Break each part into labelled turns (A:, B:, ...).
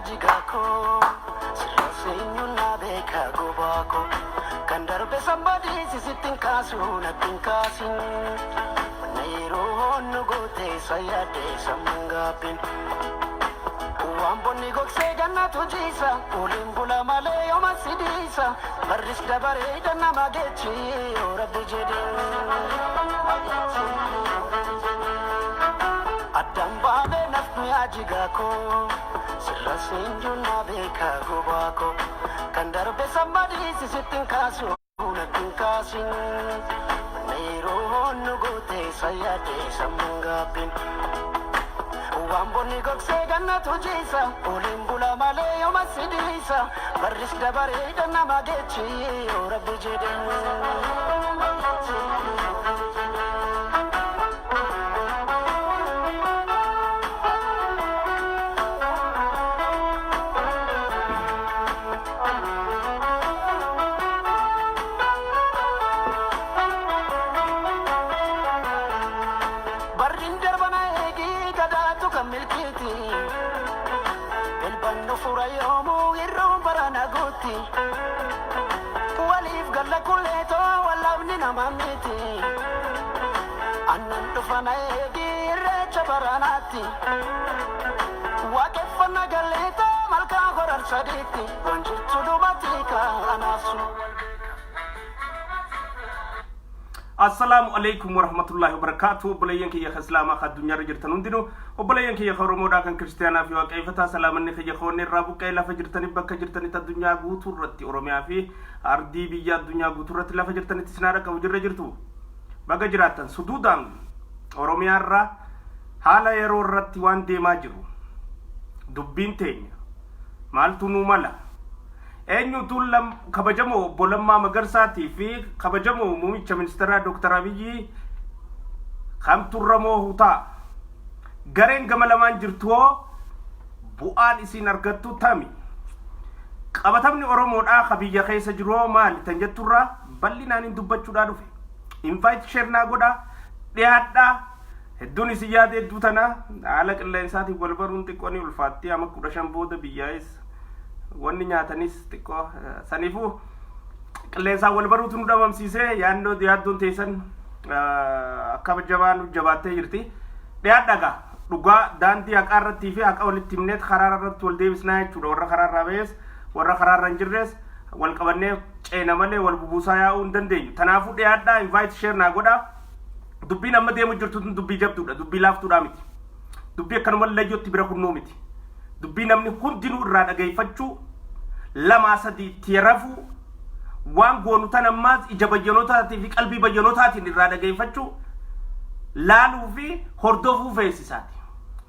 A: jigako Sirrasenyu na beka gubako Kandarbe somebody sisitin kasu na tinkasin Nairu honu gote sayade samangapin Wamboni gokse ganna tujisa Ulimbula male yoma sidisa Baris dabare dana magechi ora bujede Adamba be nafnu ya jigako Sirrasenju na beka gubako Kandarbe somebody sisitin kasu na tinkasin Nairu honu gote sayade samangapin Wamboni gokse ganna tujisa Ulimbula male yoma sidisa Baris dabare dana magechi ora bujede Walif galla kulleto walabni namamiti Annan tufana egi recha baranati Wakefana galleta malka horar saditi Wanjirtu dubatika anasu
B: Assalamu alaikum warahmatullahi wabarakatuh. Bulayan ki ya khaslama khad dunya rajirtan undino bulayan ki ya khawro moda kan kristiyana fi waqaifata salaman ni khaya khawni rabu kay la fajirtani bakka jirtani ta dunya gutur ratti oromiya fi ardi biya dunya gutur ratti la fajirtani tisnara ka wajir rajirtu baga jiratan sududan oromiya ra hala yero ratti wan de majiru dubbin teenya maltunu mala Enyu tulam kabajamo bolamma magarsati fi kabajamo mumicha ministera Dr. Abiy khamturramo huta garen gamalaman jirtuo bu'an isin argattu tami qabatamni oromo dha khabiyya keessa jiro mal tanjatturra ballinaan dubbachuudha dhufe invite share na goda dhiyaadha hedduun isi yaade dutana ala qilleensaati walbaruun xiqqooni ulfaatti ama 15 booda biyyaa'is Wani nyatanis tiko sanifu qilleensa walbaruutu nu dhabamsiise yaaddoon teessan akka jabaan jabaatee jirti dhiyaadhaga dhugaa daandii haqaarratti fi haqa walitti himneet karaarratti wal deebisnaa jechuudha warra karaarraa bees warra karaarra hin jirres wal qabannee ceena malee wal bubuusaa yaa'uu hin dandeenyu tanaafuu dhiyaadhaa invite share naa godha dubbiin amma deemu jirtu dubbii jabduudha dubbii laaftuudha miti dubbii akkanuma layyootti bira kunnuu miti dubbii namni hundinuu irraa dhaggeeffachuu lama sadi tirafu waan goonu tanammaas ija bayyanootaatii fi qalbii bayyanootatiin irraa dhaggeeffachuu laaluu fi hordofuu feesisaati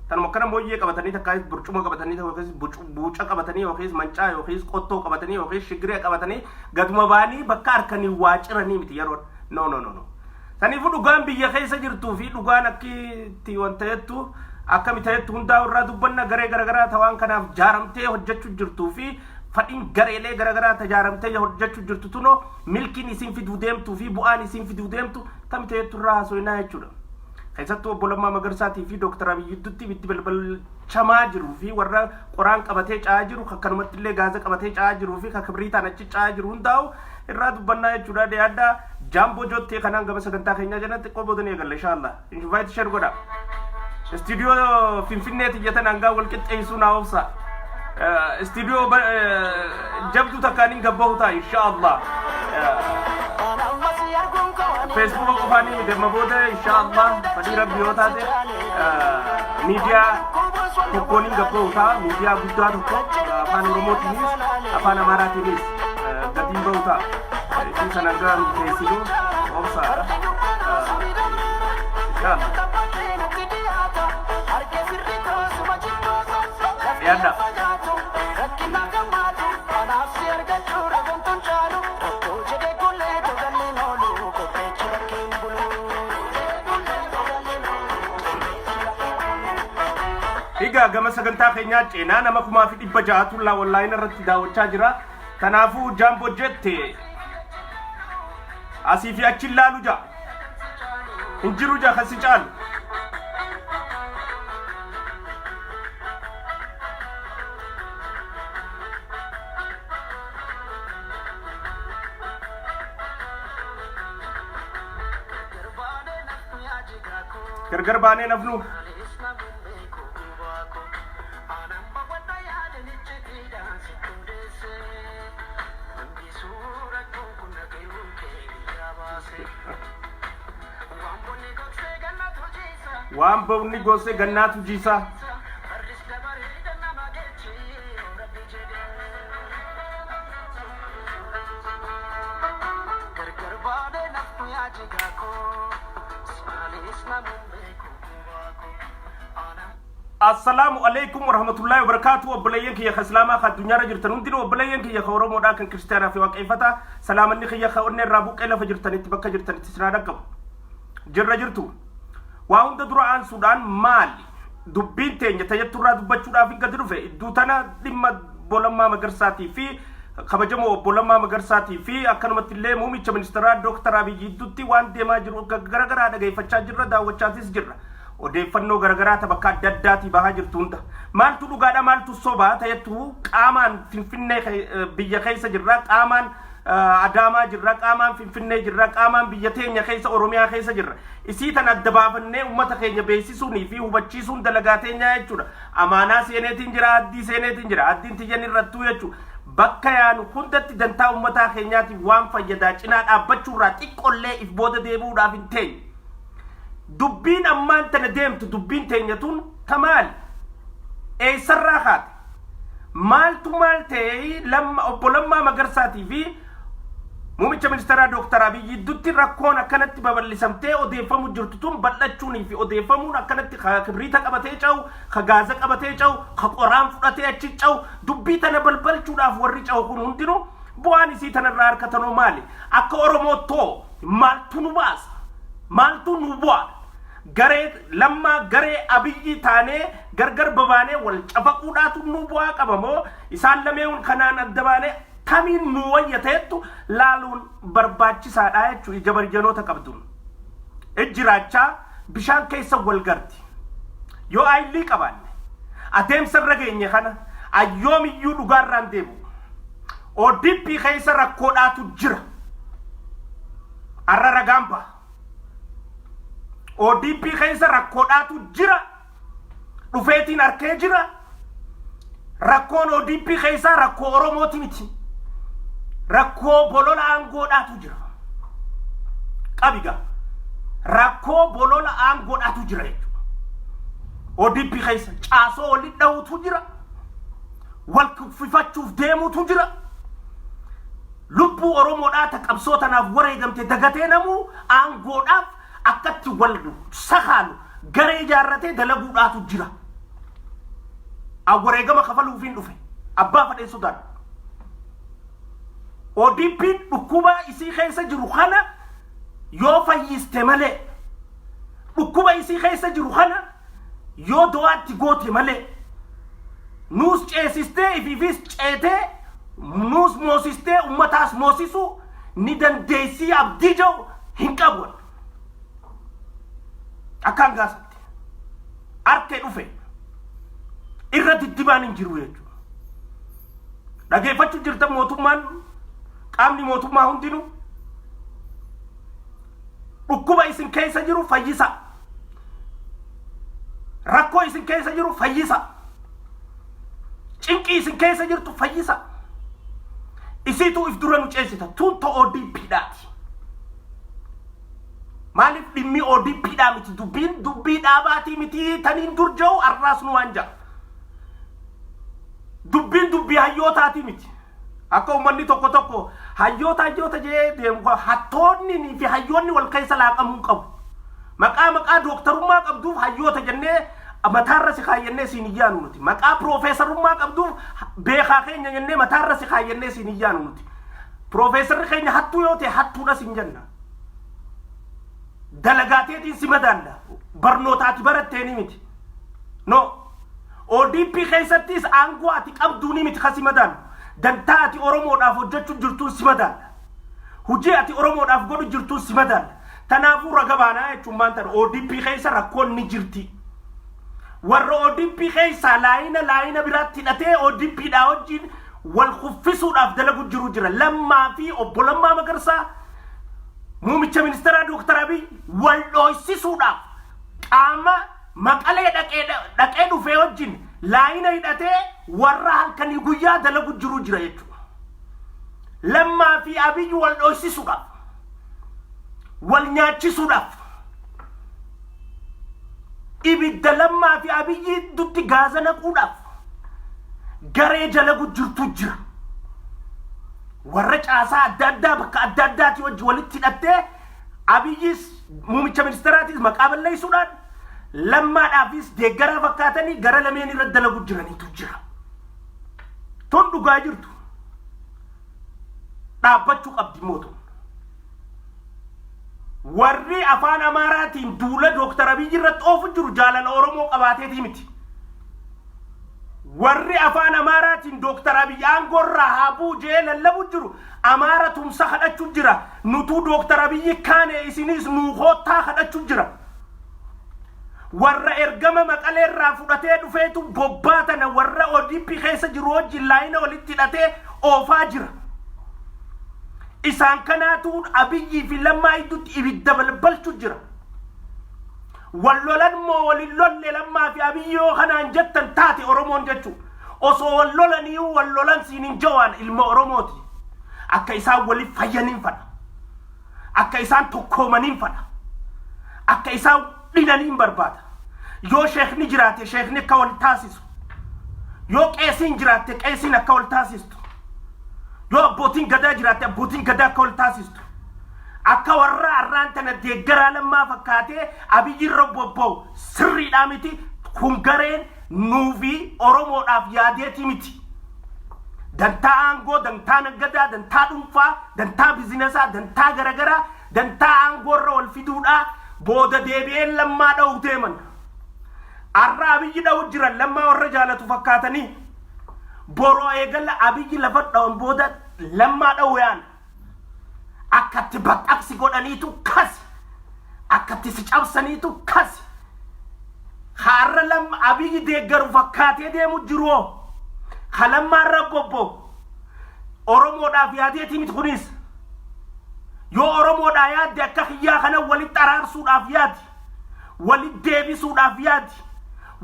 B: tanuma kana mooyyee qabatanii takkaas burcuma qabatanii yookiis buuca qabatanii yookiis mancaa yookiis qottoo qabatanii yookiis shigiree qabatanii gaduma baanii bakka harkanii waaciranii miti yeroo no saniifu dhugaan biyya keessa jirtuu fi dhugaan akkiitti wanta jettu akkamiteetu hundaa irraa dubbanna garee garagaraa tawaan kanaaf jaaramtee hojjechuu jirtuu fi fadhiin gareelee garagaraa tajaaramtee hojjechuu jirtu tuno milkiin isin fiduu deemtuu fi bu'aan isin fiduu deemtu tamiteetu irraa haasofnaa jechuudha keessattuu obbolammaa magarsaatii fi Dr. Abiy dutti bitti balbal chamaa jiru fi warra qoraan qabatee caa jiru akkanumatti illee gaaza qabatee caa jiru fi kabriitaan achi caa jiru hundaa'u irraa dubbannaa jechuudha dhiyaadhaa jaamboo jottee kanaan gama sagantaa keenyaa jalatti qoboodanii eegalla inshallah invite share godha studio finfinneeti jatan hanga wal qixxeessuu naa obsa studio jabdu takaanin gabbahu ta'a inshallah Facebook qofani demma booda inshallah fadhi rabbi yoo taate media tokkoon gabbahu ta'a media guddaa tokko afaan oromootiinis afaan amaaraatiinis gatiin bahu ta'a isin sana gaan teessinu obsaadha inshallah Yanda. Higa gama sagantaa keenyaa ceenaa nama kumaa fi 600 la online irratti daawwachaa jira kanaafuu jaamboo jette asii fi achi laalu ja injiru ja kasi caalu gargar baanee nafnu waan bonni goose gannaatu jiisa السلام عليكم ورحمة الله وبركاته وبلاينك يا خسلامة الدنيا رجرتن وندين وبلاينك يا خورم وداكن كريستيانا في وقيفتا سلام النخ يا خورن الرابوك إلا فجرتن تبكى جرتن تسنادكم جر جرتو وعند درعان سودان مالي دبين تين يتجتورا دبچورا في قدر في دوتنا دم بولما مغرساتي في خبجمو بولما مغرساتي في أكنمت الله مومي چمنسترا دكتور أبي جدوتي وان ديما جرو غرغرا دغاي فچا جرا دا وچاتيس جرا odeeffannoo garagaraata bakka adda addaati bahaa jirtu hunda maaltu dhugaadha maaltu sobaa ta'etu qaamaan finfinnee biyya keessa jirra qaamaan adaamaa jirra qaamaan finfinnee jirra qaamaan biyya teenya keessa oromiyaa keessa jirra isii tan adda baafannee ummata keenya beeksisuunii fi hubachiisuun dalagaa teenyaa jechuudha amaanaa seeneetiin jira addii seeneetiin jira addiin tiyyan irrattuu jechuudha bakka yaanu hundatti dantaa ummataa keenyaatiif waan fayyadaa cinaa dhaabbachuurraa xiqqollee if booda deebi'uudhaaf hin teenye دبين أمان تندمت دبين تينيتون تمال أي سراخات مال تي لما مغرساتي في مومي تشمنسترا دكتور أبي يدوتي ركونا كانت بابل سمتي أوديفامو جرتتون بلتشوني في أوديفامو كانت كبريتك أبتيجاو خغازك أبتيجاو خقرام فراتي أتشيجاو دبيتنا بلبلشونا فوريجاو كون هندينو بواني سيتنا راركتنو مالي أكو أروموتو مالتونو باس مالتو نوبوان غري لما غري أبي تاني غرغر بباني والشفقودات نوبوا قبمو إسان لميون خنان الدباني تامين نوية تيتو لالون برباچي ساداية چو جبر جنو تقبدون اجراچا بشان كيسا والغرتي يو آي لي قباني أتيم سرغيني خانا أيوم يو لغار رانديبو او ديبي خيسا ركوداتو جرا أرارا غامبا ODP keessa rakkoodhaatu jira dhufeetiin arkee jira rakkoon ODP keessa rakkoo Oromooti miti rakkoo bolola aangoodhaatu jira qabiga rakkoo bolola aangoodhaatu jira ODP keessa caasoo wali dhawutu jira wal kuffifachuuf deemutu jira lubbuu Oromoodhaa taqabsootanaaf wareegamte dagatee namuu aangoodhaaf akkatti wal sahalu garee jaarratee dalaguudhaatu jira awwareegama kafaluufiin dhufe abbaa fadhee sudaan ODP dhukkuba isii keessa jiru kana yoo fayyiste malee dhukkuba isii keessa jiru kana yoo do'aatti goote malee nuus ceesistee ifiifis ceetee nuus moosistee ummataas moosisu ni dandeessii abdii jiru hin qabu akan gasatti arke dhufe irra diddibaan hin jiru jechuudha dhageeffachuu jirtan mootummaan qaamni mootummaa hundinuu dhukkuba isin keessa jiru fayyisa rakkoo isin keessa jiru fayyisa cinqii isin keessa jirtu fayyisa isiitu if dura nu ceesita tunto ODP dhaati مالف دمي ODP دامتي دبين داباتي متي تنين درجو الراس نوانجا دبين هيوتاتي متي أكو مني توكو هيوتا جي ديم هاتوني في هيوني والكيس لاقم قب مقا دكتور ما قبدو هيوتا جنة متارس خاينة سينيانو نتي مقا بروفيسور ما قبدو بيخا خينة جنة متارس خاينة سينيانو نتي بروفيسور خينة هاتو يوتي هاتو نسينجنة دلغاتي سيمدان برنوتات برتيني متي نو ODP خيستيس انغواتي قبدوني متي خسيمدان دنتاتي اورومو دافو جچو جرتو سيمدان هجياتي اورومو داف غدو جرتو سيمدان تنافو رغبانا چومانتر ODP خيس ركون ني جرتي ور ODP خيس لاينا براتي دته ODP داوجين والخفسو داف دلغو جرو جرا لما في اوبولما مغرسا مومي تشمنسترا دكتور ابي والدويسي سودا Amma maqalee dhaqee dhufee wajjin laayina hidhatee warra halkanii guyyaa dalagu jiru jira jechuudha. Lammaa fi Abiyyi wal dhoysisuudhaaf, wal nyaachisuudhaaf, ibidda Lammaa fi Abiyyi dutti gaaza naquudhaaf garee dalagu jirtu jira. Warra caasaa adda addaa bakka adda addaati walitti hidhattee Abiyyis muummicha ministeeraatis maqaa balleessuudhaan Lammaadhaafis deeggaraa fakkaatanii gara lameen irra dalagu jiraniitu jira. Tun dhugaa jirtu dhaabbachuu qabdi mootummaan. Warri afaan Amaaraatiin duula Dooktar Abiyyi irratti oofu jiru jaalala Oromoo qabaateetii miti. Warri afaan Amaaraatiin Dooktar Abiyyi aangorraa haabuu jee lallabu jiru Amaara tumsa kadhachuu jira. Nutuu Dooktar Abiyyi kaane isinis nuuhoottaa kadhachuu jira. Warra ergama maqaleerraa fudhatee dhufeetu bobbaatana warra ODP keessa jiru wajjin laayina walitti hidhatee oofaa jira. Isaan kanaatu Abiyyi fi Lammaa idduutti ibidda balbalchu jira. Wallolan moo walin lolle Lammaa fi Abiyyi yoo kanaan jettan taate Oromoon jechuudha. Osoo wallolanii wallolan siinin jawaan ilma Oromooti. Akka isaan waliif fayyaniin fadha. Akka isaan tokkoomaniin fadha. Akka isaan dhinaniin barbaada. Yoo sheekni jiraate sheekni akka wal taasisu. Yoo qeesiin jiraate qeesiin akka wal taasistu. Yoo abbootiin gadaa jiraate abbootiin gadaa akka wal taasistu. Akka warra arraan tana deeggaraa Lammaa fakkaatee Abiyyi irra bobba'u sirriidhaa miti. Kun gareen nuufi Oromoodhaaf yaadeeti miti. Dantaa aangoo, dantaa naggadaa, dantaa dhuunfaa, dantaa bizinesaa, dantaa garagaraa, dantaa aangoorra wal fiduudhaa booda deebi'een Lammaa dha'u deeman. Arra Abiyyi dha'u jiran Lammaa warra jaalatu fakkaatanii boroo eegalla Abiyyi lafa dha'an booda Lammaa dha'u yaan akkatti baqaqsi godhaniitu kasi, akkatti si cabsaniitu kasi. Har'a Abiyyi deeggaru fakkaatee deemu jiru. Lammaarra bobba'u Oromoodhaaf yaadeeti miti kunis. Yoo Oromoodhaa yaadde akka hiyyaa kana walitti araarsuudhaaf yaadi, walitti deebisuudhaaf yaadi,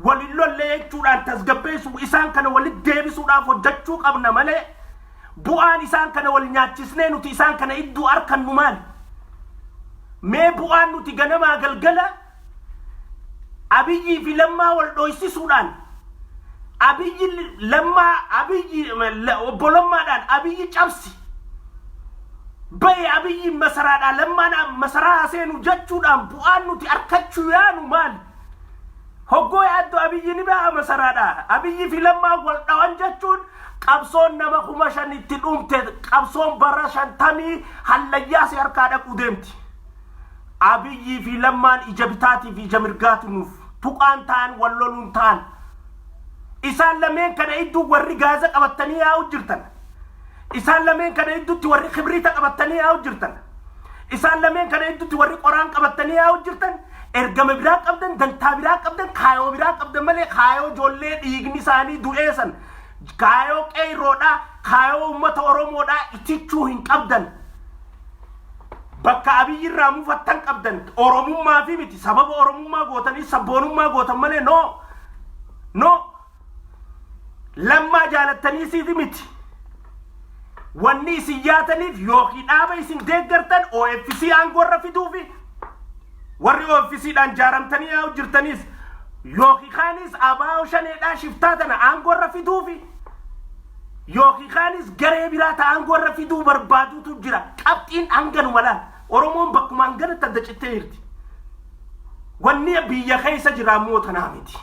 B: waliin lollee jechuudhaan tasgabbeessu isaan kana walitti deebisuudhaaf hojjechuu qabna malee bu'aan isaan kana wal nyaachisnee nuti isaan kana iddoo arkannu maali? Mee bu'aan nuti ganamaa galgala Abiyyi fi Lammaa wal dhoysisuudhaan Abiyyi Lammaa Abiyyi obbolommaadhaan Abiyyi cabsi baye Abiyyi masaraadhaan Lammaan masaraa seenu jechuudhaan bu'aan nuti arkachuu yaanu maali? Hoggoo yaaddu Abiyyi ni ba'a masaraadhaan Abiyyi fi Lammaa wal dhawan jechuun qabsoon nama 5,000 itti dhumte qabsoon bara 50 hallayyaa si harkaa dhaquu deemti. Abiyyi fi Lammaan ija bitaatii fi ija mirgaatu nuuf tuqaan ta'an walloluun ta'an. Isaan lameen kana iddoo warri gaaza qabatanii yaa'u jirtan. Isaan lameen kana iddootti warri kibriita qabatanii yaa'u jirtan. Isaan lameen kana iddootti warri qoraan qabatanii yaa'u jirtan. Ergama biraa qabdan, dantaa biraa qabdan, kaayoo biraa qabdan malee kaayoo ijoollee dhiigni isaanii du'eessan, kaayoo qeerroodhaa, kaayoo uummata Oromoodhaa itichuu hin qabdan. Bakka Abiyyi irraa mufattan qabdan Oromummaa fi miti sababa Oromummaa gootanii sabboonummaa gootan malee no. Lammaa jaalattanii siiti miti. Wanni isin yaataniif yookiin dhaaba isin deeggartan OFC aangoorra fiduufi warri OFCdhaan jaaramtanii yaa'u jirtanis yookiin kaanis ABO shaneedhaa shiftaa tana aangoorra fiduufi yookiin kaanis garee biraa ta'an aangoorra fiduu barbaaduutu jira. Qabxiin hanganuma laal Oromoon bakkuma hanganatti adda cittee jirti. Wanni biyya keessa jira immoo tanaa miti.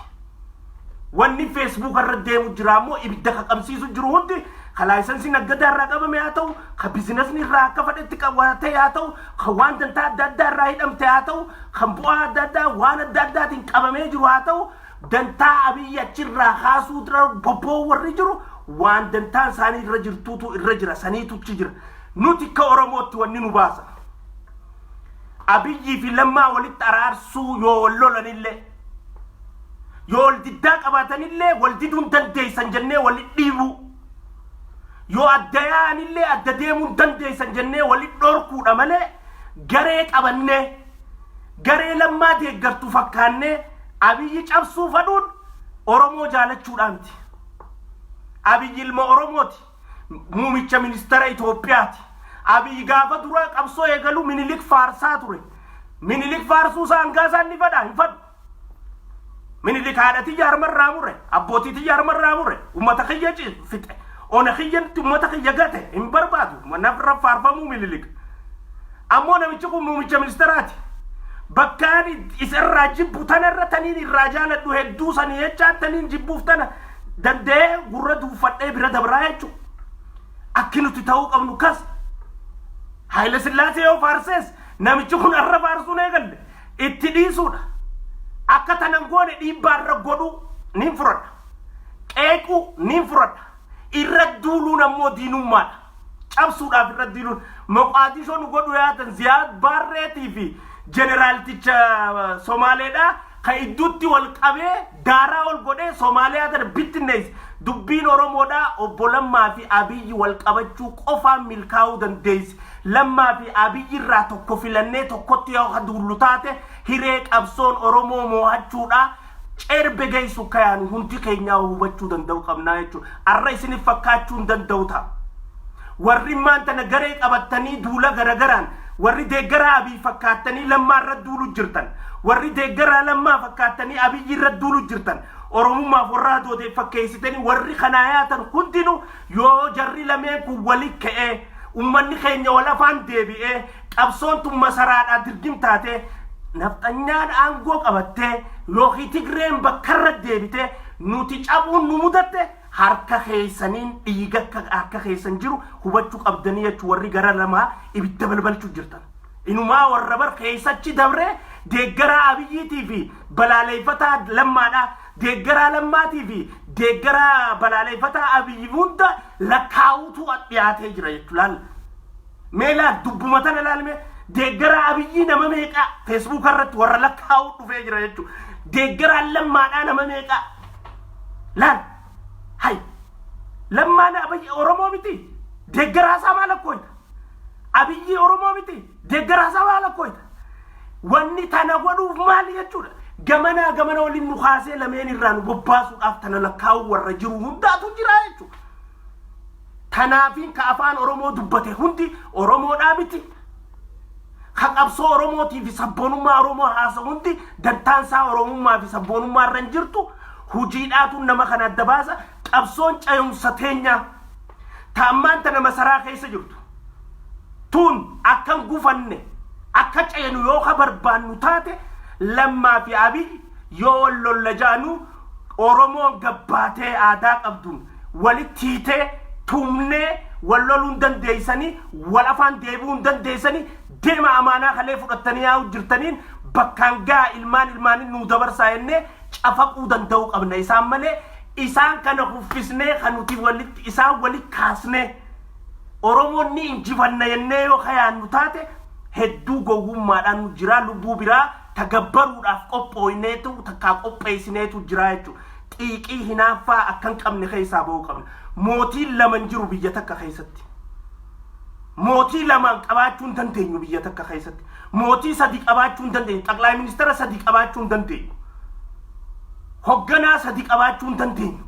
B: Wanni Facebook irra deemu jira immoo ibidda qaqamsiisu jiru hundi kalaayisansi naggadaa irraa qabame haa ta'u, ka bizinesni irraa akka fedhetti qabatee haa ta'u, ka waan dantaa adda addaa irraa hidhamte haa ta'u, kan bu'aa adda addaa waan adda addaatiin qabamee jiru haa ta'u, dantaa Abiyyi achirraa kaasuu dura bobboo warri jiru waan dantaan isaanii irra jirtuutu irra jira saniituchi jira. Nuti akka Oromootti wanni nu baasa. Abiyyi fi Lammaa walitti araarsuu yoo lolanillee yoo wal diddaa qabaatanillee wal diduun dandeessan jennee walitti dhiibu. Yoo adda yaa'anillee adda deemuun dandeessan jennee walitti dhorkuudha malee garee qabannee garee lammaa deeggartu fakkaannee Abiyyi cabsuu fadhuun Oromoo jaalachuudhaan miti. Abiyyi ilma Oromooti. Muumicha ministeera Itoophiyaati. Abiyyi gaafa dura qabsoo eegalu Minilik faarsaa ture. Minilik faarsuu saangaasaan ni fadhaa hin fadhu. Minilik haadhatii jaarmarraa mure. Abbootiitii jaarmarraa mure. Uummata kiyya fixe. Ona kiyyatti uummata kiyya gate hin barbaadu. Nafra faarfamuu Minilik. Ammoo namichi kun muumicha ministeeraati. Bakkaan isarraa jibbu tanarra taniin irraa jaaladhu hedduu sanii jechaan taniin jibbuuf tana danda'ee gurra duuffadhee bira dabraa jechuudha. Akki nuti ta'uu qabnu kas. Haayile Sillaasee yoo faarsees namichi kun arra faarsuun eegalle itti dhiisuudha. Akka tanan goone dhiibbaarra godhu nin furadha. Qeequu nin furadha. Irra duuluun ammoo diinummaadha. Cabsuudhaaf irra diiluun Moqaadishoo nu godhu yaatan Ziyaad Barreetii fi Jeneraalticha Somaaleedha ka idduutti wal qabee daaraa ol godhee Somaaliyaa tana bittinnees dubbiin Oromoodha obbo Lammaa fi Abiyyi wal qabachuu qofaan milkaa'uu dandeessi. Lammaa fi Abiyyi irraa tokko filannee tokkotti yoo duullu taate hiree qabsoon Oromoo moo'achuudha. Cerbe geessu kayaan hundi keenyaa hubachuu danda'u qabnaa jechuudha. Arra isinif fakkaachuu hin danda'u ta'a. Warri maanta garee qabatanii duula garagaraan warri deeggaraa Abiy fakkaatanii Lammaa irra duulu jirtan. Warri deeggaraa Lammaa fakkaatanii Abiyyi irra duulu jirtan. Oromummaaf warra doodee fakkeessitanii warri kanaa yaatan hundinuu yoo jarri lameen kun wali ka'ee ummanni keenya wal afaan deebi'ee qabsoon tun masaraadhaa dirgim taatee nafxanyaan aangoo qabattee yookiin Tigreen bakkarra deebitee nuti cabuun nu mudatte harka keessaniin dhiiga harka keessan jiru hubachuu qabdanii jechuun warri gara lamaa ibidda balbalchuu jirtan. Inumaa warra bar keessachi dabree deeggaraa Abiyyiitii fi balaaleeffataa Lammaadha. Deeggaraa Lammaatii fi deeggaraa balaaleeffataa Abiyyi hunda lakkaa'uutu dhiyaatee jira jechuudha. Meelaa dubbuma tana ilaalme deeggaraa Abiyyi nama meeqa Facebook irratti warra lakkaa'uu dhufee jira jechuudha. Deeggaraa Lammaadhaa nama meeqa laal hay Lammaan Abiyyi Oromoo miti deeggaraa isaa maal akkooyta Abiyyi Oromoo miti deeggaraa isaa maal akkooyta wanni tana godhuuf maali jechuudha. Gamana waliin nu kaasee lameen irraa nu bobbaasuudhaaf tana lakkaa'uu warra jiru hundaatu jira jechuudha. Tanaafiin ka afaan Oromoo dubbate hundi Oromoodhaa miti. Ka qabsoo Oromootii fi sabboonummaa Oromoo haasa hundi dantaansaa Oromummaa fi sabboonummaa irra hin jirtu hujiidhaatu nama kana adda baasa. Qabsoon cayumsa teenyaa taammaan tana masaraa keessa jirtu. Tun akkan gufanne akka cayanu yoo ka barbaannu taate Lammaa fi Abiyyi yoo wallolla jaanu Oromoon gabbaatee aadaa qabduun walitti hiitee tumnee walloluun dandeessanii wal afaan deebi'uun dandeessanii deema amaanaa kalee fudhattanii yaa'u jirtaniin bakkaan gaa ilmaan nu dabarsaa jennee cafaquu danda'u qabna. Isaan malee isaan kana huffisnee kan nuti walitti isaan walitti kaasnee Oromoon ni injifanna jennee yoo kayaannu taate hedduu gowwummaadhaan nu jira lubbuu biraa tagabbaruudhaaf qophooyneetu takkaa qopheessineetu jira jechuudha. Xiiqii hinaaffaa akkan qabne keessaa ba'uu qabna. Mootiin laman jiru biyya takka keessatti. Mootii lamaan qabaachuu hin dandeenyu biyya takka keessatti. Mootii sadi qabaachuu hin dandeenyu. Xaqlaa ministeera sadi qabaachuu hin dandeenyu. Hogganaa sadi qabaachuu hin dandeenyu.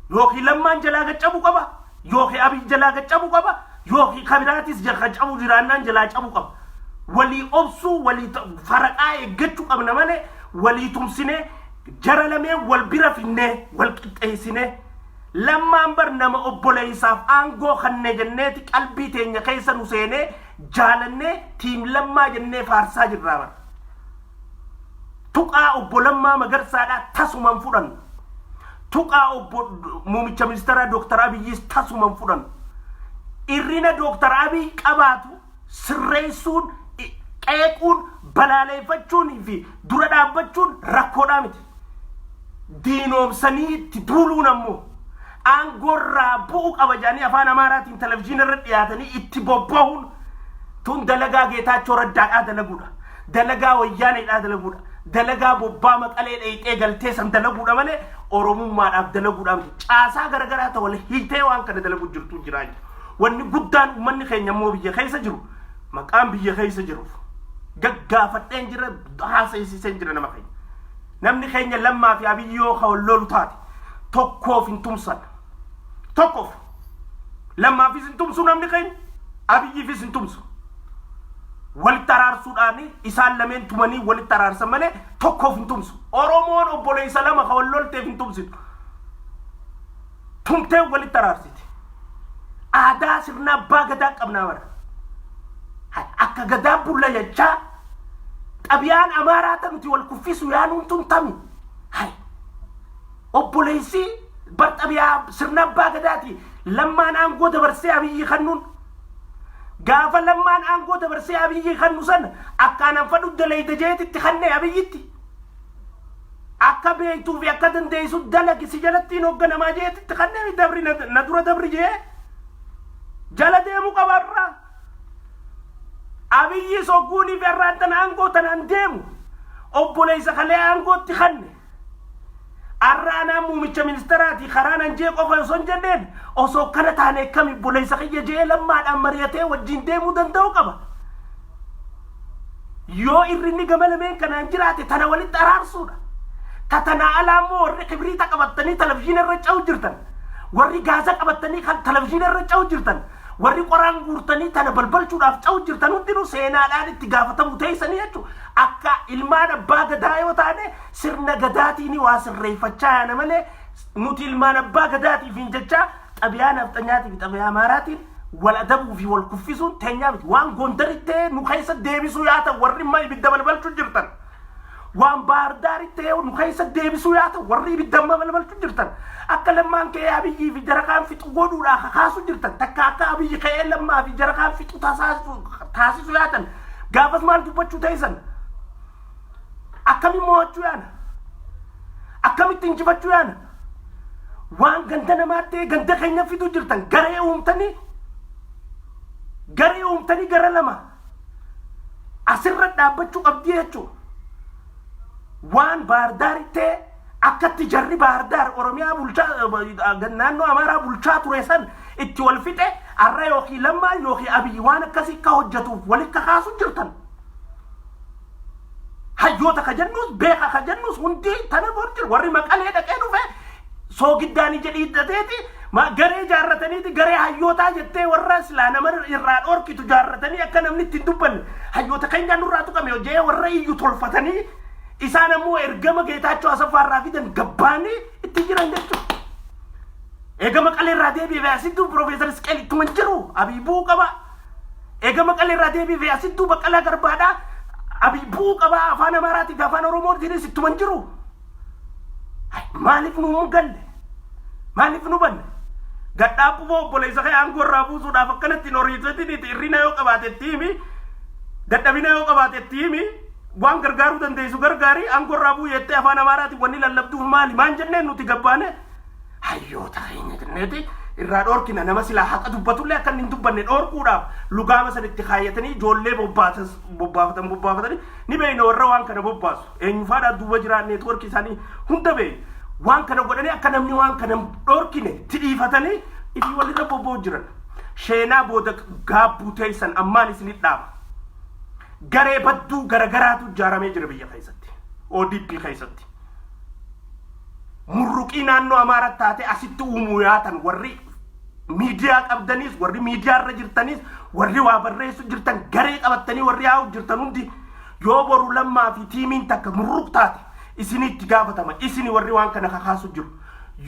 B: Yookiin Lammaan jalaa gaccabu qaba. Yookiin Abiyyi jalaa gaccabu qaba. Yookiin Kabiraatis jalaa cabu jiraannaan jalaa cabu qaba. Walii obsuu walii faraqaa eeggachuu qabna malee walii tumsinee jara lameen wal bira finnee wal qixxeessinee Lammaan bar nama obboleessaaf aangoo kannee jenneeti qalbii teenya keessa nu seenee jaalannee tiim Lammaa jennee faarsaa jirraa bara. Tuqaa obbo Lammaa Magarsaadhaa tasuman fudhannu. Tuqaa obbo Muumicha Ministeera Dooktar Abiyyiis tasuman fudhannu. Irrina Dooktar Abiyyi qabaatu sirreessuun qeequun balaaleeffachuun fi dura dhaabbachuun rakkoodhaa miti. Diinoomsanii itti duuluun ammoo aangorraa bu'u qaba jedhanii afaan Amaaraatiin televizyiina irra dhiyaatanii itti bobba'uun tun dalagaa Geetaachoo Raddaadhaa dalaguudha. Dalagaa Wayyaaneedhaa dalaguudha. Dalagaa bobbaa Maqalee dheeyxee galtee san dalaguudha malee Oromummaadhaaf dalaguudha miti. Caasaa garagaraa ta'u wal hiitee waan kana dalaguu jirtu jira. Wanni guddaan uummanni keenya immoo biyya keessa jiru maqaan biyya keessa jiruuf gaggaafatteen jira haasa'isiiseen jira nama keenya namni keenya lammaa fi abiyyoo hawallolu taate tokkoof hin tumsan tokkoof lammaafis hin tumsu namni keenya abiyyiifis hin tumsu walitti araarsuudhaan isaan lameen tumanii walitti araarsan malee tokkoof hin tumsu oromoon obboleessa lama hawallolteef hin tumsitu tumtee walitti araarsiti aadaa sirna abbaa gadaa qabnaa bara akka gadaa bulla jechaa xabiyaan amaaraa nuti wal kuffisu yaanuun tuntami obboleessi bar xabiyaa sirna abbaa gadaati lammaan aangoo dabarsee abiyyi kannuun gaafa lammaan aangoo dabarsee abiyyi kannu san akkaanan fadhu dalayda jeetitti kannee abiyyitti akka beektuu fi akka dandeessu dalagi si jalattiin hoogganamaa jeetitti kannee dabri na dura dabri jee jala deemu qabarraa abiyyi sogguunii fi arraantan aangoo tanaan deemu obboleessa kalee aangootti kanne arraanaa muumicha ministeraati karaanan jee qofa osoo hin jenneen osoo kana taane kami obboleessa kiyya jee lammaadhaan mari'atee wajjin deemuu danda'u qaba yoo irrinni gama lameen kanaan jiraate tana walitti araarsuudha tatanaa alaa immoo warri kibriita qabattanii televizhiina irra ca'u jirtan warri gaazaa qabattanii kan televizhiina irra ca'u jirtan warri qoraan guurtanii tana balbalchuudhaaf ca'u jirtan hundinuu seenaadhaan itti gaafatamu teessanii jechuudha akka ilmaan abbaa gadaa yoo taane sirna gadaatiin waa sirreeffachaa yaana malee nuti ilmaan abbaa gadaatiif hin jechaa xabiyaa nafxanyaatii fi xabiyaa amaaraatiin wal adabuu fi wal kuffisuun teenyaa miti waan gondaritti nu keessa deebisuu yaatan warri immoo ibidda balbalchuu jirtan waan baardaaritti nu keessa deebisuu yaatan warri ibidda balbalchuu jirtan akka lammaan kee abiyyi fi jarakaan fixu godhuudhaa kakaasu jirtan takka akka abiyyi kee lammaa fi jarakaan fixu taasisu yaatan gaafas maal dubbachuu teessan akkami mo'achuu yaana akkamitti injifachuu yaana waan ganda namaatti ganda keenya fidu jirtan garee uumtanii gara lama asirra dhaabbachuu qabdii jechuudha waan baardaaritti akkatti jarri baardaar oromiyaa bulchaa naannoo amaaraa bulchaa ture san itti wal fixe arra yookiin lammaa yookiin abiyyi waan akkasii akka hojjetuuf walitti kakaasu jirtan hayyoota ka jennus beeka ka jennus hundi tana bor jiru warri maqalee dhaqee dhufe soogiddaanii jedhii hidhateeti garee jaarrataniiti garee hayyootaa jettee warra silaa nama irraa dhorkitu jaarratanii akka namni itti dubbanne hayyoota keenya nurraa tuqame hojjee warra iyyu tolfatanii isaan ammoo ergama geetaachoo asafaarraa fidan gabbaanii itti jiran jechuudha eegama qaleerraa deebi'ee asittuu Profeesar Isqeel ittuma jiru abiibuu qaba eegama qaleerraa deebi'ee asittuu Baqqalaa Garbaadhaa abiibuu qaba afaan amaaraatii fi afaan oromootiinis ittuma jiru maaliif nu galle maaliif nu banne gadhaabuu obboleessa kee aangorraa buusuudhaaf akkanatti horiisatiin irrina yoo qabaatetti himi dadhabina yoo qabaatetti himi waan gargaaruu dandeessu gargaarii aangorraa buu jettee afaan amaaraatiin wanni lallabduuf maali maan jenneen nuti gabbaane hayyoota keenya jenneeti irraa dhorkina nama silaa haqa dubbatullee akka hin dubbanne dhorkuudhaaf lugaama sanitti kaayyatanii ijoollee bobbaafatanii ni beeyna warra waan kana bobbaasu eenyufaadhaa duuba jiraa neetworkii isaanii hunda beeyna waan kana godhanii akka namni waan kana dhorkine tidhiifatanii ifi walirra bobboo jiran sheenaa booda gaabbuu teessan ammaan isinit dhaaba garee badduu garagaraatu ijaaramee jira biyya keessatti ODP keessatti murruqii naannoo amaaraa taate asitti uumuu yaatan warri miidiyaa qabdanis warri miidiyaa irra jirtanis warri waa barreessu jirtan garee qabattanii warri yaa'u jirtan hundi yoo boru lammaa fi tiimiin takka murruq taate isinitti gaafatama isini warri waan kana kakaasu jiru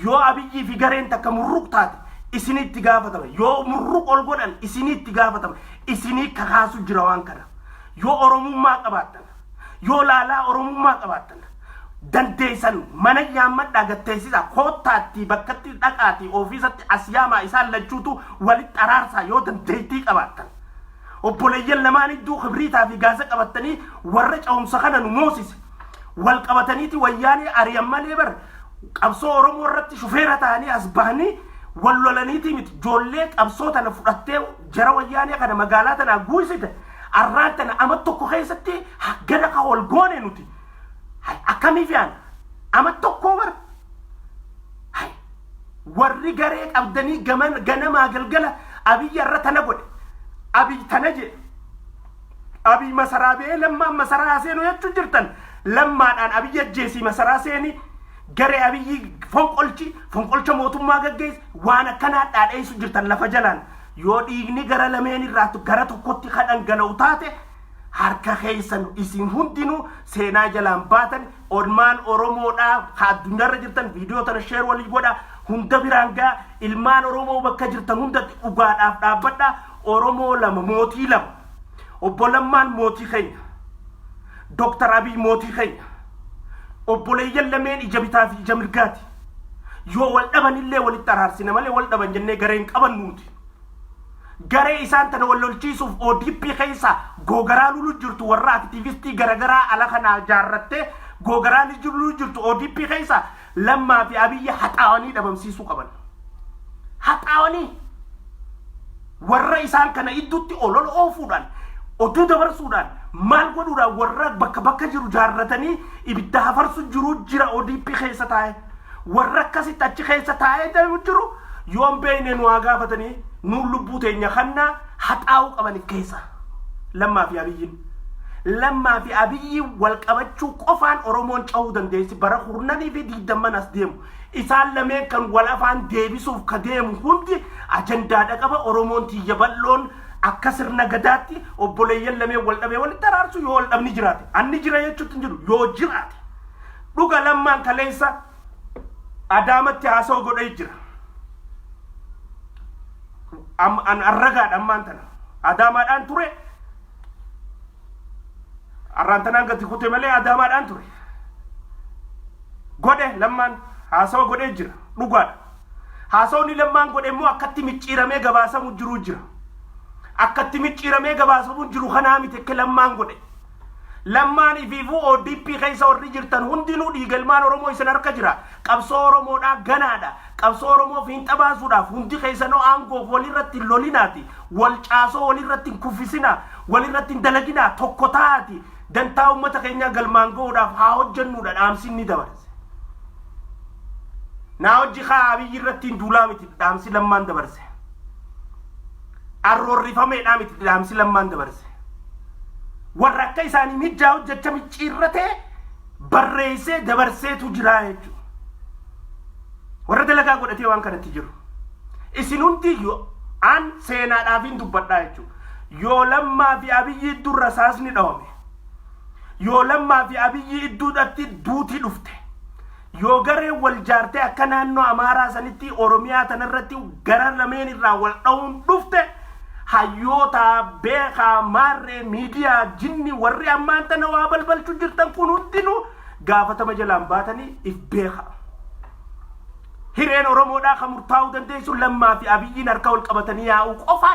B: yoo abiyyii fi gareen takka murruq taate isinitti gaafatama yoo murruq ol godhan isinitti gaafatama isinii kakaasu jira waan kana yoo oromummaa qabaattan yoo laalaa oromummaa qabaattan dandeessan mana yaammadhaa gatteessisa koottaatti bakkatti dhaqaati ofiisatti asiyaamaa isaan lachuutu walitti araarsaa yoo dandeettii qabaattan obboleeyyan lamaan iddoo kibriitaa fi gaasa qabattanii warra cawumsa kana nu moosise wal qabataniiti wayyaanii ari'an malee bar qabsoo oromoo irratti shufeera ta'anii as bahanii wal lolaniiti miti ijoollee qabsoo tana fudhattee jara wayyaanii kana magaalaa tanaa guuysite arraan tana ama tokko keessatti gana ka wal goone nuti akkamiif yaana ama tokko bar warri garee qabdanii ganamaa galgala abiyya irra tana godhe abiy tana jedhe abii masaraa bee lammaan masaraa seenuu jechuu jirtan lammaadhaan abii ajjeesii masaraa seeni garee abii fonqolcha mootummaa gaggeessi waan akkanaa dhaadheessu jirtan lafa jalaan yoo dhiigni gara lameen irraatu gara tokkotti kadhangala'u taate harka keessan isin hundinuu seenaa jalaan baatan olmaan Oromoodhaa addunyaarra jirtan viidiyoo tana sheer walii godha hunda biraan gaa ilmaan Oromoo bakka jirtan hundatti dhugaadhaaf dhaabbadha Oromoo lama mootii lama obbo Lammaan mootii keenya Dr. Abiy mootii keenya obboleeyyan lameen ija bitaa fi ija mirgaati yoo wal dhabanillee walitti araarsina malee wal dhaban jennee gareen qaban nuti garee isaan tana wal lolchiisuuf ODP keessa googaraa lulu jirtu warra aktiivistii garagaraa ala kana jaarrattee googaraa lulu jirtu ODP keessa Lammaa fi Abiy haxaawanii dhabamsiisuu qaban haxaawanii warra isaan kana idduutti olol oofuudhaan oduu dabarsuudhaan maal godhuudhaan warra bakka jiru jaarratanii ibidda hafarsu jiru jira ODP keessa taa'e warra akkasitti achi keessa taa'ee jiru yoon beekne nu gaafatanii nu lubbuu teenya kanna haxaa'uu qaban keessa Lammaa fi Abiy wal qabachuu qofaan Oromoon cahuu dandeessi bara hurnanii fi diidamman as deemu isaan lameen kan wal afaan deebisuuf ka deemu hundi ajandaadha qaba Oromoon tiyya bal'oon akka sirna gadaatti obboleeyyan lameen wal dhabee walitti araarsu yoo wal dhabni jiraate anni jira jechuutti hin jiru yoo jiraate dhuga Lammaan kaleessa Adaamatti haasoo godhee jira an arragaadha ammaan tana Adaamaadhaan ture arrantanaan gati kute malee Adaamaadhaan ture godhe Lammaan haasoo godhee jira dhugaadha haasawni Lammaan godhe immoo akkatti micciiramee gabaasamu jiru jira akkatti micciiramee gabaasamu jiru kanaa miti akka Lammaan godhe Lammaan ifiifuu ODP keessa warri jirtan hundinuu dhiigalmaan Oromoo isin harka jira qabsoo Oromoodhaa ganaadha qabsoo Oromoo fiinxa baasuudhaaf hundi keessanoo aangoof walirratti lolinaati wal caasoo walirratti kuffisina walirratti dalaginaa tokko taati dantaa ummata keenya galmaan ga'uudhaaf haa hojjennuudha dhaamsi ni dabarse naa hojii Abiy irratti duulaa miti dhaamsi Lammaan dabarse arroorrifameedhaa miti dhaamsi Lammaan dabarse warra akka isaanii mijjaa hojjecha micciirratee barreessee dabarseetu jira jechuudha warra dalagaa godhatee waan kanatti jiru isin hundi aan seenaadhaaf hin dubbadhaa jechuudha yoo Lammaa fi Abiy durra saasni dhawame yoo Lammaa fi Abiy idduudhatti duutii dhufte yoo garee wal jaartee akka naannoo Amaaraa sanitti Oromiyaa tanarratti gara lameen irraa wal dhawuun dhufte hayyoota beekaa maarree miidiyaa jinni warri ammaan tana waa balbalchuu jirtan kun hundinuu gaafatama jalaan baatanii if beeka hireen Oromoodhaa kan murtaa'uu dandeessu Lammaa fi Abiyyiin harka wal qabatanii yaa'uu qofa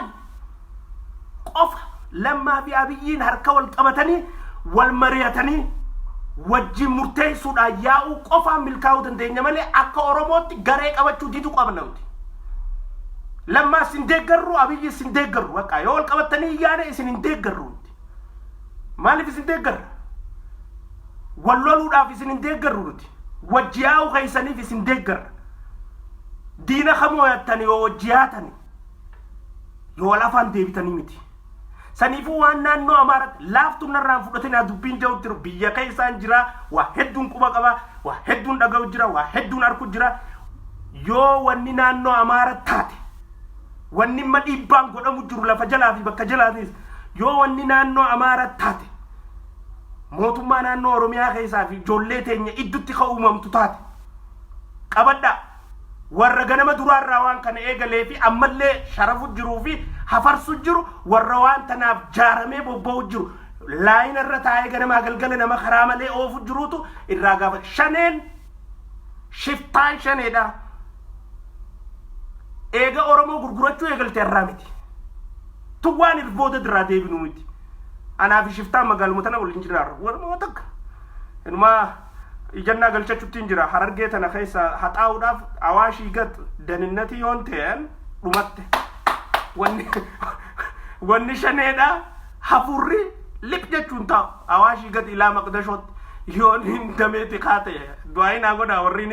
B: Lammaa fi Abiyyiin harka wal qabatanii wal mari'atanii wajjin murteessuudhaan yaa'uu qofaan milkaa'uu dandeenya malee akka Oromootti garee qabachuu didu qabna nuti Lammaa isin deeggarru Abiyyi isin deeggarru bakka yoo wal qabatanii yaane isin hin deeggarru maaliif isin deeggarra wal loluudhaaf isin hin deeggarru nuti wajji yaa'uu keessaniif isin deeggarra diina kamoo yattanii yoo wajji yaatanii yoo lafaan deebitanii miti saniifuu waan naannoo Amaaratti laaftuu narraan fudhatinaa dubbiin ja'utti biyya keessaan jira waa hedduun quba qaba waa hedduun dhaga'u jira waa hedduun arku jira yoo wanni naannoo Amaaratti taate wanni dhiibbaan godhamu jiru lafa jalaa fi bakka jalaatis yoo wanni naannoo Amaaratti taate mootummaa naannoo Oromiyaa keessaa fi ijoollee teenya iddutti ka'uumamtu taate qabadhaa warra ganama duraarraa waan kana eegalee fi ammallee sharafu jiruu fi hafarsu jiru warra waan tanaaf jaaramee bobba'u jiru laayina irra taa'ee ganamaa galgala nama karaa malee oofu jiruutu irraa gaafa shaneen shiftaan shaneedha eega Oromoo gurgurachuu eegalte irraa miti tuwwaan irbooda irraa deebinu miti anaa fi shiftaan magaaluma tana waliin jiraarra walumaa takka inumaa ijannaa galchachuutti hin jira Harargee tana keessa haxaa'uudhaaf Awaashii gad daninnatii yoon ta'an dhumatte wanni shaneedha hafurri lip jechuun taa'u Awaashii gad ilaa Maqdashootti yoon hin dameeti kaate du'aayi naa godhaa warri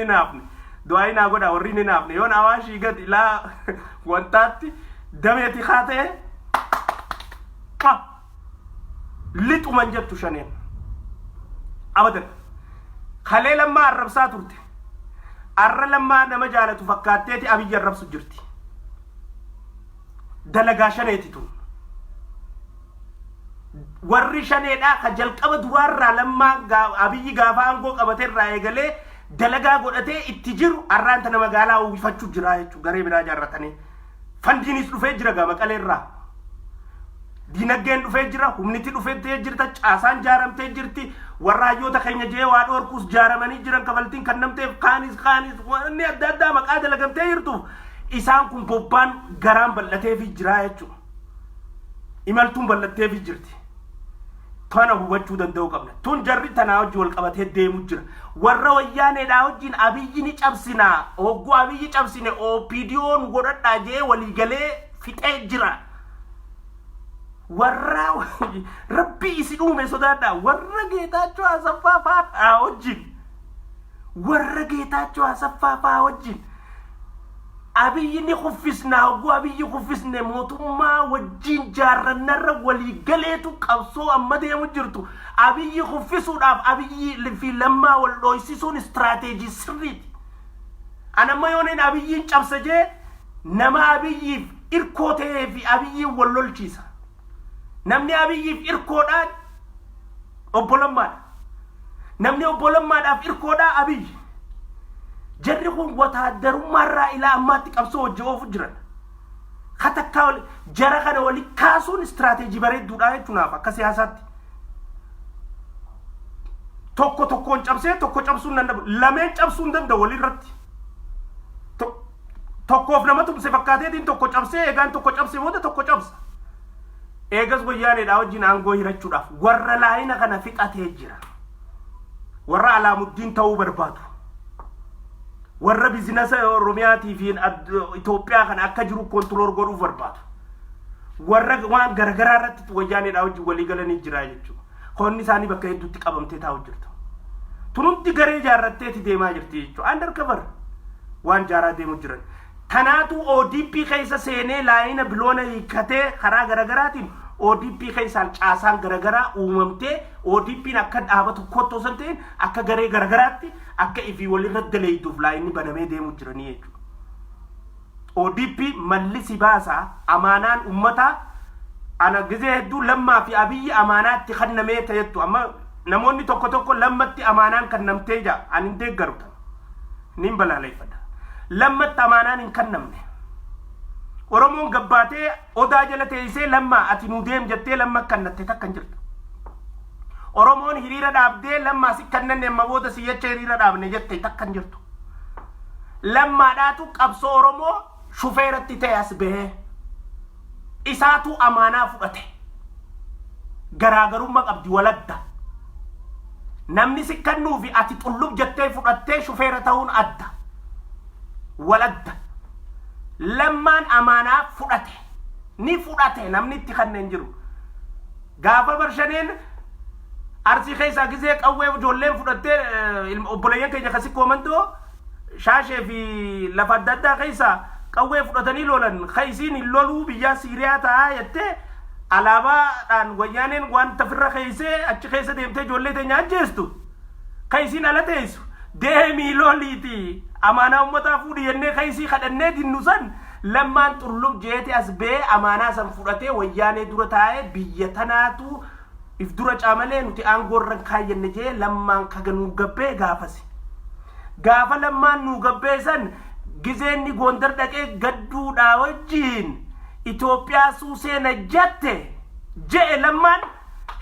B: ni naafne yoon Awaashii gad ilaa wantaatti dameeti kaate litu manjattu shaneen abadan khalee lammaa arrabsaa turte arra lammaa nama jaalatu fakkaatteeti abiyyi arrabsu jirti dalagaa shaneeti tun warri shaneedhaa ka jalqaba duraarraa lammaa abiyyi gaafa aangoo qabateerraa eegalee dalagaa godhatee itti jiru arraanta nama magaalaa uwwifachuu jira jechuu garee biraa jaarratanii fandiinis dhufee jira gaa Maqaleerraa dinagdeen dhufee jira humniti dhufee jirta caasaan jaaramtee jirti warra hayyoota keenya jee waa dhoorkuus jaaramanii jiran kafaltiin kan namteef kaanis wanni adda addaa maqaa dalagamtee jirtuuf isaan kun bobbaan garaan bal'ateefi jira jechuudha imaltuun bal'atteefi jirti tana hubachuu danda'u qabna tun jarri tanaa hojii wal qabatee deemu jira warra wayyaaneedhaa wajjin abiyyi ni cabsinaa hogguu abiyyi cabsine OPDO'n godhadhaa jee waliigalee fixee jira warra rabbi isi dhume sodaadha warra Geetaachoo Asaffaa fa'aa wajjin warra Geetaachoo Asaffaa fa'aa wajjin abiyyi ni kuffisna hogguu abiyyi kuffisne mootummaa wajjin jaarrannarra waliigaleetu qabsoo amma deemu jirtu abiyyi kuffisuudhaaf abiyyi fi lammaa wal dhoysisuun istirateejii sirriiti anamma yooneen abiyyiin cabsa jee nama abiyyiif irkoo ta'ee fi abiyyiin wal lolchiisa namni abiyyiif irkoodhaan obbolammaadha namni obbolammaadhaaf irkoodhaa abiyyi jarri kun wataaddarummaarraa ilaa ammaatti qabsoo hojii oofu jiran katakkaa jara kana wali kaasuun istirateejii bareedduudha jechuunaaf akka siyaasaatti tokko tokkoon cabsee tokko cabsuun danda'u lameen cabsuun danda'u walirratti tokkoof nama tumse fakkaateetiin tokko cabsee eegaan tokko cabse booda tokko cabsa eegas wayyaaneedhaa wajjin aangoo hirachuudhaaf warra laayina kana fixatee jira warra Alaamuddin ta'uu barbaadu warra biizinasa Oromiyaatii fi Itoophiyaa kana akka jiru kontirool godhuu barbaadu warra waan garagaraa irratti wayyaaneedhaa wajjin walii galanii jira jechuudha qonni isaanii bakka hedduutti qabamtee taa'u jirtu tunutti garee jaarratteeti deemaa jirti jechuudha undercover waan jaaraa deemu jiran tanaatu ODP keessa seenee laayina biloona hiikkatee karaa garagaraatiin ODP keessaan caasaan garagaraa uumamtee ODP'n akka dhaabatu kottoo san ta'in akka garee garagaraatti akka ifii walirra daleeyduuf laayinni banamee deemu jiranii jechuudha ODP mallisi baasaa amaanaan ummataa ana gizee hedduu lammaa fi abiyyi amaanaatti kannamee ta'ettu amma namoonni tokko lammatti amaanaan kannamtee jaa ani hin deeggaruta nin balaaleffadha lammatti amaanaan hin kannamne Oromoon gabbaatee odaa jala teessee lamma ati nu deem jettee lamma kannatte takkan jirtu Oromoon hiriira dhaabdee lamma si kannanne amma booda si jecha hiriira dhaabne jette takkan jirtu lammaadhaatu qabsoo Oromoo shufeeratti ta'e as bahee isaatu amaanaa fudhate garaagarummaa qabdi waladda namni si kannuufi ati xullub jettee fudhattee shufeera ta'uun adda waladda lammaan amaanaa fudhate ni fudhate namni itti kanneen jiru gaafa barshaneen arsii keessaa gizee qawwee ijoolleen fudhattee obboleeyyan keenya kasi koomandoo shaashee fi lafa adda addaa keessaa qawwee fudhatanii lolan keessiin loluu biyyaa Siiriyaa ta'aa jettee alaabaadhaan wayyaaneen waan tafirra keessee achi keessa deemtee ijoollee teenya ajjeestu keessiin ala teessu deemii loliiti amaanaa ummataa fuudhi jennee keessii kadhannee dinnusan lammaan xullub jeete as bee amaanaa san fudhatee wayyaanee dura taa'ee biyya tanaatu if dura caamalee nuti aangoorran kaayyenne jee lammaan kaganuu gabbee gaafasi gaafa lammaan nuu gabbee san gizeenni Gondar dhaqee gadduudhaa wajjiin Itoophiyaa suusee na jette je'e lammaan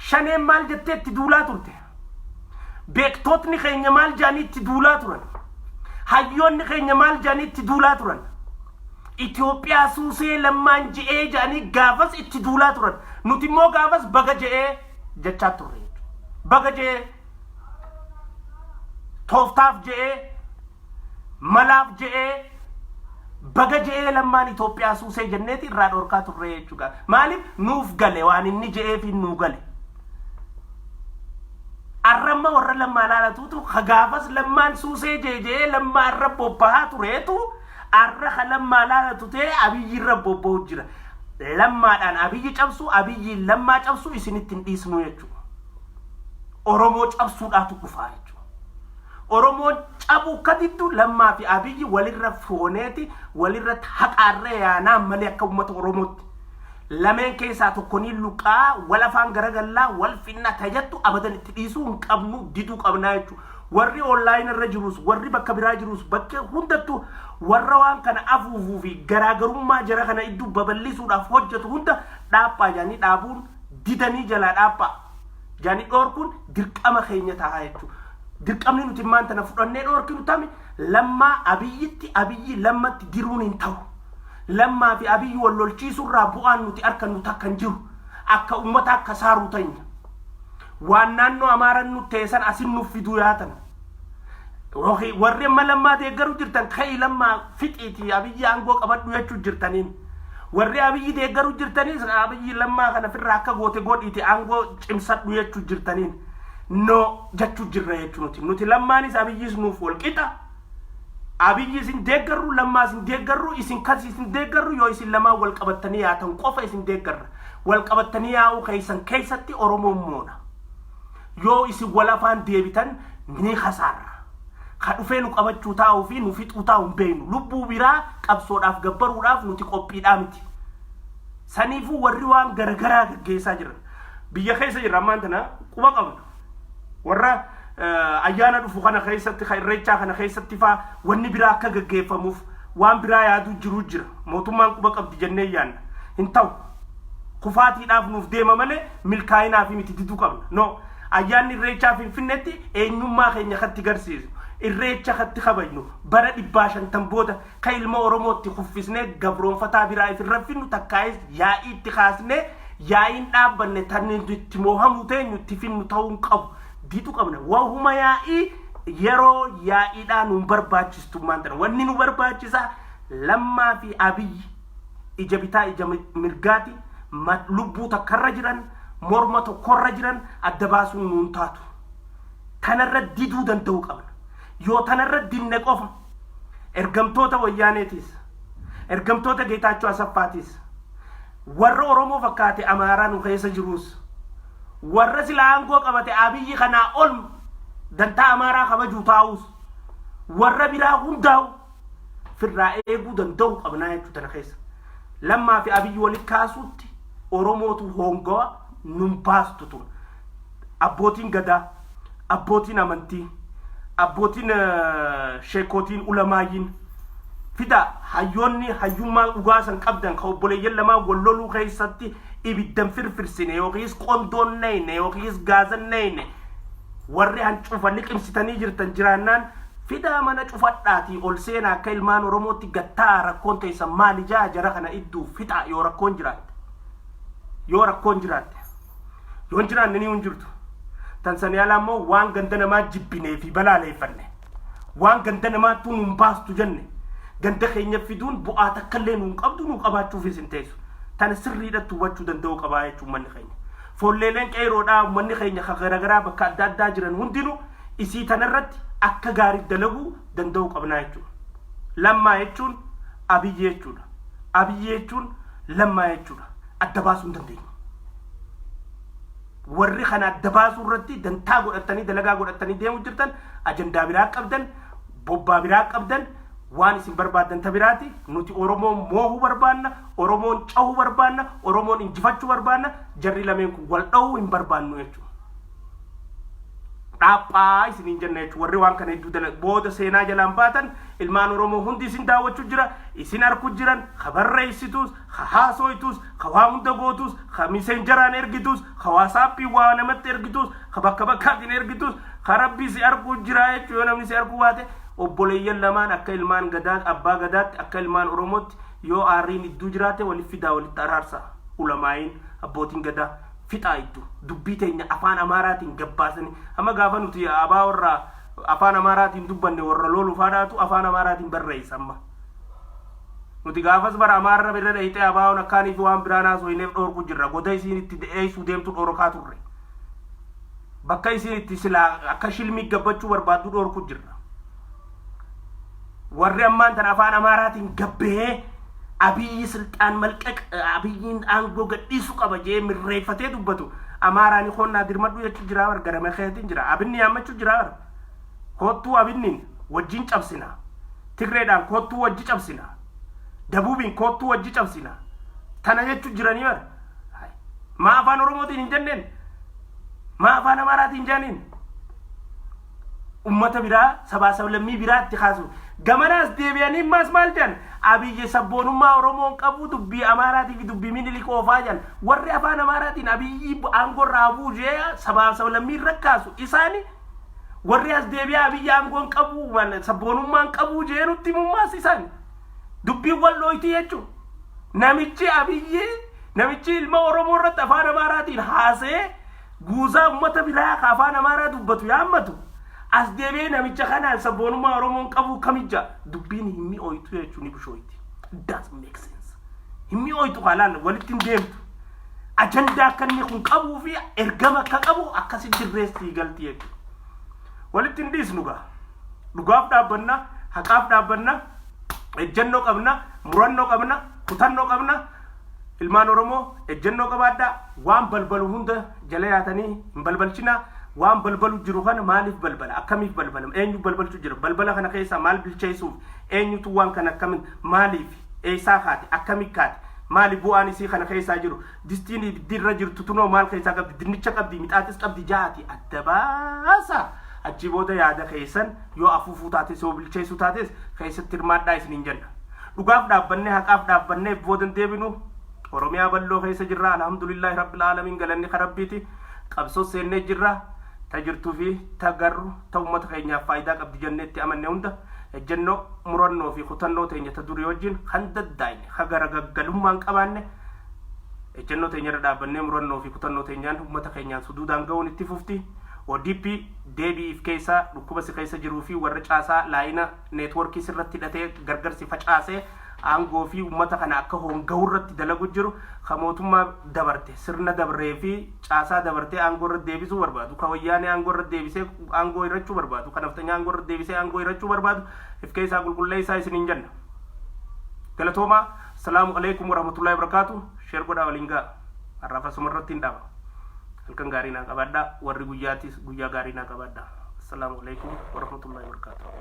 B: shaneen maal jettee itti duulaa turte beektootni keenya maal jaanii itti duulaa turan hayyoonni keenya maal jaanii itti duulaa turan Itoophiyaa suusee lammaan je'ee jaanii gaafas itti duulaa turan nuti immoo gaafas baga je'ee jechaa turre baga je'ee tooftaaf je'ee malaaf je'ee baga je'ee lammaan Itoophiyaa suusee jenneeti irraa dhorkaa turre jechuudha maaliif nuuf gale waan inni je'eef nuu gale arramma warra lammaa laalatuutu gaafas lammaan suusee je'ee lammaa irra bobbahaa tureetu arra lammaa laalatu ta'e abiyyi irra bobba'u jira lammaadhaan abiyyi cabsu abiyyi lammaa cabsu isinittiin dhiisnu jechuudha. Oromoo cabsuudhaatu dhufaa jechuudha. Oromoon cabuu kadiddu lammaa fi abiyyi walirra fooneeti walirratti haqaarree yaanaa malee akka uummata Oromootti. Lameen keessaa tokkoon luqaa wal afaan garagallaa wal finna tajattu abadan itti dhiisuu hin qabnu diduu qabnaa jechuudha. Warri online irra jirus warri bakka biraa jirus bakka hundattuu warra waan kana afuufuu fi garaagarummaa jara kana iddoo babal'isuudhaaf hojjetu hunda dhaabbaa jaanii dhaabuun didanii jalaa dhaabbaa jaanii dhoorkuun dirqama keenya ta'a jechuudha. Dirqamni nuti maanta na fudhannee dhoorkinu tami lammaa abiyyitti abiyyi lammatti diruun hin ta'u. Lammaa fi abiyyi wal lolchiisurraa bu'aan nuti argannu takkan jiru akka uummata akka saaruu tanya. Waan naannoo Amaaran nuti teessan asin nuuf fiduu yaatan. Warri amma lammaa deeggaruu jirtan ka'ii lammaa fixiiti abiyyi aangoo qabadhu jechuu jirtaniin. Warri abiyyi deeggaruu jirtaniis abiyyi lammaa kana firraa akka goote godhiiti aangoo cimsadhu jechuu jirtaniin. No jechuu jirra jechuu nuti lammaanis abiyyis nuuf wal qixa. Abiyyi isin deeggarru lammaa isin deeggarru isin kasi isin deeggarru yoo isin lamaa wal qabattanii yaatan qofa isin deeggarra. Wal qabattanii yaa'uu keessatti Oromoon moona. Yoo isin wal afaan deebitan ni khasaara. Ka dhufee nu qabachuu taa'uu fi nu fixuu taa'uu hin beeknu. Lubbuu biraa qabsoodhaaf gabbaruudhaaf nuti qophiidhaa miti. Saniifuu warri waan garagaraa gaggeessaa jiran. Biyya keessa jirra ammaan tana quba qabna. Warra ayyaana dhufu kana keessatti irreechaa kana keessatti faa wanni biraa akka gaggeeffamuuf waan biraa yaaduu jiru jira. Mootummaan quba qabdi jennee yaanna. Hin ta'u. Kufaatiidhaaf nuuf deema malee milkaa'inaaf miti diduu qabna. No. Ayyaanni irreechaa Finfinneetti eenyummaa keenya katti garsiisu. Irreecha katti kabajnu bara 500 booda ka ilma Oromootti kuffisnee gabroonfataa biraa ifirra finnu takkaayis yaa'ii itti kaasnee yaa'iin dhaabbanne tan itti moohamuu teenyu itti finnu ta'uu qabu. Diitu qabna. Wahuma yaa'ii yeroo yaa'iidhaan nu barbaachistu maantana. Wanni nu barbaachisaa lammaa fi abiyyi ija bitaa ija mirgaati lubbuu takkarra jiran morma tokkorra jiran adda baasuun nuun taatu. Kanarra diduu danda'uu qabna. Yoo tanarra dinne qofa ergamtoota wayyaaneetis ergamtoota Geetaachoo Asaffaatis warra Oromoo fakkaate Amaaraa nu keessa jirus warra sila aangoo qabate abiyyi kanaa ol dantaa Amaaraa kabajuu taa'us warra biraa hundaa'u firraa eeguu danda'uu qabnaa jechuu tana keessa. Lammaa fi abiyyi walitti kaasuutti Oromootu hongawa nun baastu tun. Abbootiin gadaa, abbootiin amantii, abbootiin sheekotiin ulamaayin fida hayyoonni hayyummaa dhugaasan qabdan ka obboleeyyan lamaa walloluu keessatti ibiddan firfirsine yookiis qondoon neyne yookiis gaazan neyne warri hancufa liqimsitanii jirtan jiraannaan fida mana cufadhaatii ol seenaa akka ilmaan Oromootti gattaa rakkoon teessan maali jaa jara kana idduu fixa yoo rakkoon jiraatte yoon jiraanne ni hin jirtu. Tansaaniyaa ammoo waan ganda namaa jibbinee fi balaaleeffanne waan ganda namaa tuun baastu jenne ganda keenya fiduun bu'aa takkallee nuun qabdu nu qabaachuuf isin teessu. Tan sirriidhatti hubachuu danda'uu qabaa jechuun manni keenya. Foolleeleen qeeroodhaa manni keenya garagaraa bakka adda addaa jiran hundinuu isii tanarratti akka gaarii dalaguu danda'uu qabnaa jechuudha. Lammaa jechuun abiyyi jechuudha. Abiyyi jechuun lammaa jechuudha. Adda baasuu hin dandeenyu. Warri kana adda baasuu irratti dantaa godhatanii dalagaa godhatanii deemuu jirtan ajandaa biraa qabdan bobbaa biraa qabdan waan isin barbaadan ta biraati. Nuti Oromoon moohuu barbaanna, Oromoon cahuu barbaanna, Oromoon injifachuu barbaanna. Jarri lameen kun wal dha'uu hin barbaannu jechuudha. Dhaaphaa isiniin jenna jechuudha. Warri waan kana hedduu booda seenaa jalaan baatan ilmaan Oromoo hundi isin daawwachuu jira, isin arkuu jiran, ka barreessituus, ka haasoytuus, ka waa hunda gootuus, ka miseenjaraan ergituus, ka waasaappii waa namatti ergituus, ka bakka bakkaatiin ergituus, ka rabbii si arkuu jira jechuudha. Yoo namni si arkuu baate obboleeyyan lamaan akka ilmaan gadaa abbaa gadaatti akka ilmaan Oromootti yoo aariin idduu jiraate waliif fidaa walitti araarsa. Ulamaayin abbootiin gadaa fixa idduu dubbii teenya afaan Amaaraatiin gabbaasanii amma gaafa nuti abaa warra afaan Amaaraatiin dubbanne warra loolu faadhaatu afaan Amaaraatiin barreessa amma. Nuti gaafas bara Amaarra bira dhayitee abaa'oon akkaanii fi waan biraan haasofneef dhoorku jirra. Goda isiin itti dheessuu deemtu dhoorkaa turre. Bakka isiin itti silaa akka shilmii gabbachuu barbaaddu dhoorku jirra. Warri ammaan tan afaan Amaaraatiin gabbee abiyyi silxaan malqaq abiyyiin aangoo gadhiisu qaba jee mirreeffatee dubbatu amaaraani qonnaa dirmadhu jechuu jira war garame keetiin jira abinni yammachuu jira war kottuu abinniin wajjin cabsina tigreedhaan kottuu wajji cabsina dabuubiin kottuu wajji cabsina tana jechuu jiranii war maa afaan oromootiin hin jenneen maa afaan amaaraatiin jaaniin ummata biraa sabaa sablammii biraatti kaasu gamanaas deebi'anii maas maal jan abiyyi sabboonummaa oromoon qabu dubbii amaaraatii fi dubbii minilik oofaa jan warri afaan amaaraatiin abiyyi aangoo raabuu jee sabaa sablammii rakkaasu isaani warri as deebi'aa abiyyi aangoon qabu sabboonummaan qabu jee nutti mummaas isaani dubbii wal looyti jechuu namichi abiyyi namichi ilma oromoo irratti afaan amaaraatiin haasee guuzaa ummata biraa afaan amaaraa dubbatu yaammatu as deebi'ee namicha kanaan sabboonummaa oromoon qabu kamija dubbiin himmi ooytu jechuun ni bushooyti doesn't make sense himmi ooytu haalaan walitti hin deemtu ajandaa akka inni kun qabuu fi ergama akka qabu akkasi dirreestii galti jechuudha walitti hin dhiisnu gaa dhugaaf dhaabbanna haqaaf dhaabbanna ejjennoo qabna murannoo qabna kutannoo qabna ilmaan oromoo ejjennoo qabaadhaa waan balbalu hunda jala yaatanii hin balbalchina waan balbalu jiru kana maaliif balbala akkamiif balbala eenyu balbalchu jira balbala kana keessa maal bilcheessuuf eenyutu waan kana akkamin maaliif eessaa kaate akkamii kaate maali bu'aan isii kana keessa jiru distiin dirra jirtu tunoo maal keessa qabdi dinnicha qabdi mixaatis qabdi jaati adda baasa achi booda yaada keessan yoo afuufuu taates yoo bilcheessuu taates keessatti hirmaadhaa isin hin jenna dhugaaf dhaabbanne haqaaf dhaabbanne boodan deebinu oromiyaa balloo keessa jirra alhamdulillahi rabbil alamin galanni karabbiiti qabsoo seennee jirra tajirtuu fi tagarru ta'ummata keenyaaf faayidaa qabdi jenneetti amanne hunda ejjennoo murannoo fi kutannoo teenya ta durii wajjin kan daddaa'ine hagara gaggalummaan qabaanne ejjennoo teenya irra dhaabbannee murannoo fi kutannoo teenyaan ummata keenyaan suduudhaan ga'uun itti fufti ODP deebiif keessa dhukkuba si keessa jiruu fi warra caasaa laayina neetworkii sirratti hidhatee gargarsi facaasee aangoo fi ummata kana akka honga'u irratti dalagu jiru kamootummaa dabarte sirna dabree fi caasaa dabartee aangoo irratti deebisuu barbaadu ka wayyaanee aangoo irratti deebisee aangoo irrachuu barbaadu kan naftanyaa aangoo irratti deebisee aangoo irrachuu barbaadu if keessaa qulqulleessaa isiniin jenna galatoomaa assalaamu alaykum warahmatullahi wabarakatuh sheer godhaa waliin gaa har'aaf asuma irratti hin dhaaba halkan gaarii naa qabaadhaa warri guyyaatis guyyaa gaarii naa qabaadhaa assalaamu alaykum warahmatullahi wabarakatuh